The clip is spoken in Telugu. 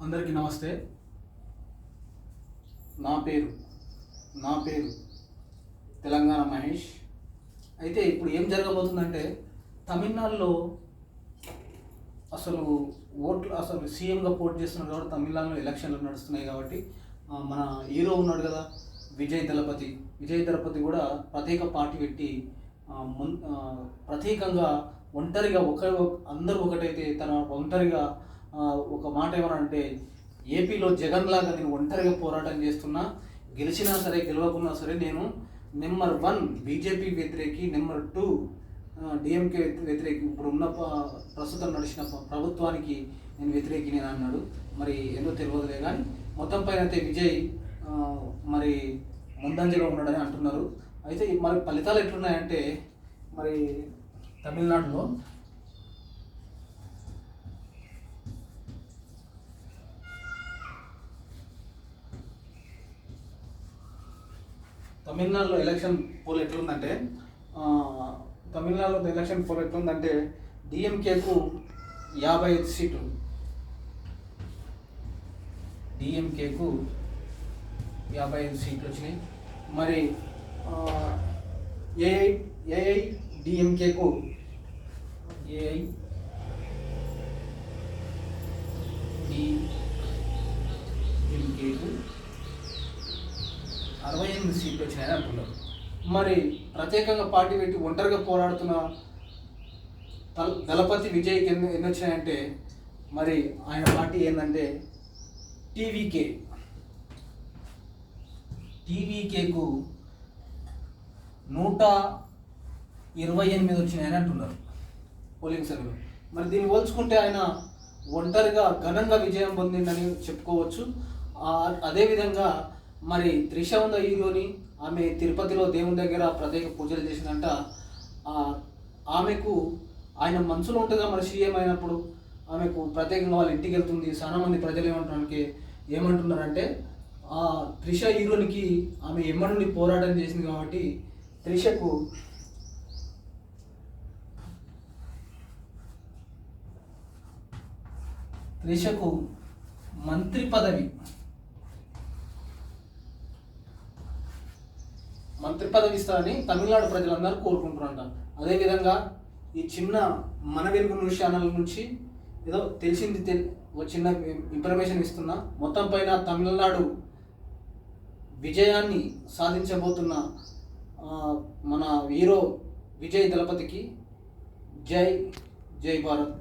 అందరికీ నమస్తే. నా పేరు తెలంగాణ మహేష్. అయితే ఇప్పుడు ఏం జరగబోతుందంటే తమిళనాడులో అసలు సీఎంగా పోటీ చేస్తున్నారు కాబట్టి తమిళనాడులో ఎలక్షన్లు నడుస్తున్నాయి కాబట్టి మన హీరో ఉన్నాడు కదా విజయ్ దళపతి కూడా ప్రత్యేక పార్టీ పెట్టి ప్రత్యేకంగా ఒంటరిగా అందరూ ఒకటైతే తన ఒంటరిగా ఒక మాట ఏమనంటే ఏపీలో జగన్ లాగా నేను ఒంటరిగా పోరాటం చేస్తున్నా, గెలిచినా సరే గెలవకున్నా సరే నేను నెంబర్ 1 బీజేపీ వ్యతిరేకి, నెంబర్ 2 డిఎంకే వ్యతిరేకి, ఇప్పుడు ఉన్న ప్రస్తుతం నడిచిన ప్రభుత్వానికి నేను వ్యతిరేకి నేను అన్నాడు. మరి ఏదో తెలియదులే కానీ మొత్తం పైన అయితే విజయ్ మరి ముందంజలో ఉన్నాడని అంటున్నారు. అయితే మరి ఫలితాలు ఎట్లున్నాయంటే మరి తమిళనాడులో ఎలక్షన్ పోల్ ఎట్లుందంటే డిఎంకేకు 55 సీట్లు, డిఎంకేకు 55 సీట్లు వచ్చినాయి. మరి ఏఐడిఎంకేకు 68 సీట్లు వచ్చినాయని అంటున్నారు. మరి ప్రత్యేకంగా పార్టీ పెట్టి ఒంటరిగా పోరాడుతున్న దళపతి విజయ్కి ఎన్ని వచ్చినాయంటే మరి ఆయన పార్టీ ఏంటంటే టీవీకేకు 128 వచ్చినాయని అంటున్నారు పోలింగ్ సర్వేలో. మరి దీన్ని పోల్చుకుంటే ఆయన ఒంటరిగా ఘనంగా విజయం పొందిందని చెప్పుకోవచ్చు. అదేవిధంగా మరి త్రిష ఉన్న హీరోని, ఆమె తిరుపతిలో దేవుని దగ్గర ప్రత్యేక పూజలు చేసిందంట. ఆమెకు ఆయన మనసులో ఉంటుందా మరి సీఎం అయినప్పుడు ఆమెకు ప్రత్యేకంగా వాళ్ళ ఇంటికి వెళ్తుంది. చాలా మంది ప్రజలు ఏమంటున్నారంటే త్రిష హీరోనికి ఆమె ఎమ్మడి పోరాటం చేసింది కాబట్టి త్రిషకు మంత్రి పదవి ఇస్తారని తమిళనాడు ప్రజలందరూ కోరుకుంటున్నారంట. అదేవిధంగా ఈ చిన్న మన వెలుగు న్యూస్ ఛానల్ నుంచి ఏదో తెలిసింది ఒక చిన్న ఇన్ఫర్మేషన్ ఇస్తున్నా. మొత్తం పైన తమిళనాడు విజయాన్ని సాధించబోతున్న మన హీరో విజయ్ దళపతికి జై భారత్.